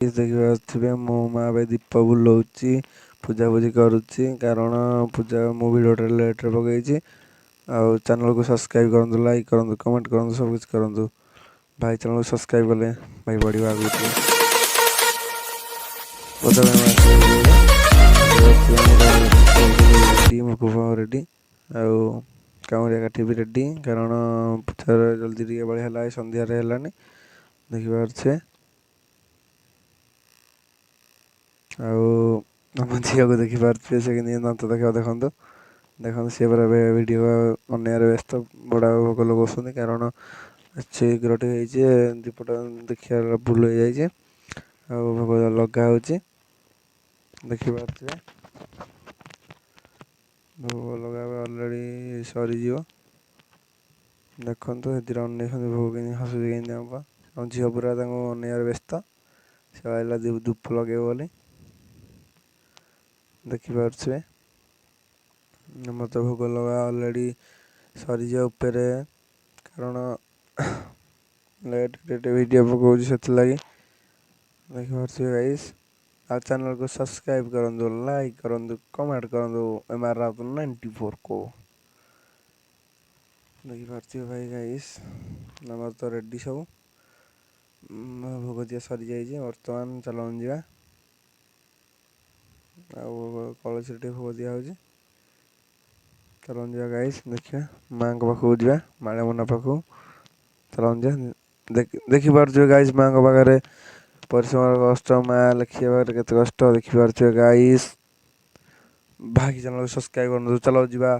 ଦେଖିପାରୁଥିବେ ମୋ ମା ଏବେ ଦୀପ ବୁଲଉଛି, ପୂଜାପୂଜି କରୁଛି, କାରଣ ପୂଜା ମୁଁ ଭିଡ଼ିଓଟା ଲେଟ୍ରେ ପକେଇଛି। ଆଉ ଚ୍ୟାନେଲକୁ ସବସ୍କ୍ରାଇବ୍ କରନ୍ତୁ, ଲାଇକ୍ କରନ୍ତୁ, କମେଣ୍ଟ କରନ୍ତୁ, ସବୁ କିଛି କରନ୍ତୁ। ଭାଇ ଚ୍ୟାନେଲକୁ ସବସ୍କ୍ରାଇବ୍ କଲେ ଭାଇ ବଢ଼ିବ ଆଗକୁ ଟିକେ। ରେଡ଼ି ମୋ ପୁଅ ରେଡ଼ି, ଆଉ କାଉଁରିଆ କାଠି ବି ରେଡ଼ି, କାରଣ ପୂଜାରେ ଜଲ୍ଦି ଟିକେ ବଢ଼ିଆ ହେଲା, ସନ୍ଧ୍ୟାରେ ହେଲାନି ଦେଖିପାରୁଛେ। ଆଉ ଆମ ଝିଅକୁ ଦେଖିପାରୁଥିବେ, ସେ କେମିତି ଦାନ୍ତ ଦେଖାଅ ଦେଖନ୍ତୁ ସିଏ ପୁରା ଏବେ ଭିଡ଼ିଓ ବନେଇବାରେ ବ୍ୟସ୍ତ। ବଡ଼ ଭୋଗ ଲଗାଉଛନ୍ତି, କାରଣ ଶୀଘ୍ର ଟିକେ ହେଇଛି, ଦୀପଟା ଦେଖିବାର ଭୁଲ ହେଇଯାଇଛି। ଆଉ ଭୋଗ ଲଗା ହେଉଛି ଦେଖିପାରୁଥିବେ। ଭୋଗ ଲଗା ଅଲରେଡ଼ି ସରିଯିବ, ଦେଖନ୍ତୁ ସେଥିରେ ଅନେଇଛନ୍ତି ଭୋଗ କେମିତି ହସୁଛି କେମିତି ଆମ ଝିଅ ପୁରା ତାଙ୍କୁ ଅନେଇବାରେ ବ୍ୟସ୍ତ। ସେ କହିଲା ଧୂପ ଲଗେଇବ ବୋଲି, ଦେଖିପାରୁଥିବେ। ଆମର ତ ଭୋଗ ଲଗା ଅଲରେଡ଼ି ସରିଯିବା ଉପରେ, କାରଣ ଲେଟ୍ ଭିଡ଼ିଓ ପକାଉଛି ସେଥିଲାଗି। ଦେଖିପାରୁଥିବେ ଗାଇସ୍, ଆଉ ଚ୍ୟାନେଲକୁ ସବସ୍କ୍ରାଇବ୍ କରନ୍ତୁ, ଲାଇକ୍ କରନ୍ତୁ, କମେଣ୍ଟ କରନ୍ତୁ। MR ରାଉତ 94 को ଦେଖିପାରୁଥିବେ ଭାଇ ଗାଇସ୍। ଆମର ତ ରେଡ଼ି ସବୁ, ଭୋଗ ଦିଆ ସରିଯାଇଛି। ବର୍ତ୍ତମାନ ଚାଲନ୍ତୁ ଯିବା, ଆଉ କଳସୀରେ ଟିକେ ଭୋଗ ଦିଆହେଉଛି। ଚାଲନ୍ତୁ ଯିବା ଗାଇସ୍, ଦେଖିବା ମାଆଙ୍କ ପାଖକୁ ଯିବା, ମାଳିମଣ୍ଡା ପାଖକୁ ଚାଲନ୍ତୁ ଯିବା। ଦେଖିପାରୁଥିବେ ଗାଇସ୍, ମାଆଙ୍କ ପାଖରେ ପରିଶ୍ରମର କଷ୍ଟ, ମାଆ ଲେଖିବା ପାଖରେ କେତେ କଷ୍ଟ ଦେଖିପାରୁଥିବେ ଗାଇସ୍। ଭାଇ ଚ୍ୟାନେଲକୁ ସବସ୍କ୍ରାଇବ୍ କରନ୍ତୁ। ଚାଲ ଯିବା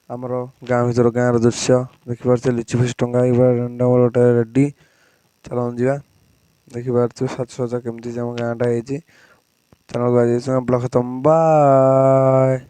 ଆମର ଗାଁର ଦୃଶ୍ୟ ଦେଖିପାରୁଥିବେ। ଲିଚୁ ଫିଚୁ ଟଙ୍ଗା ହେଇକି ଗୋଟେ ରେଡ଼ି, ଚାଲନ୍ତୁ ଯିବା। ଦେଖିପାରୁଥିବେ ସାଜସଜ୍ଜା କେମିତି ଆମ ଗାଁଟା ହେଇଛି। ଚ୍ୟାନେଲକୁ ଆଜି ବ୍ଲଗ ଖତମ, ବାଏ।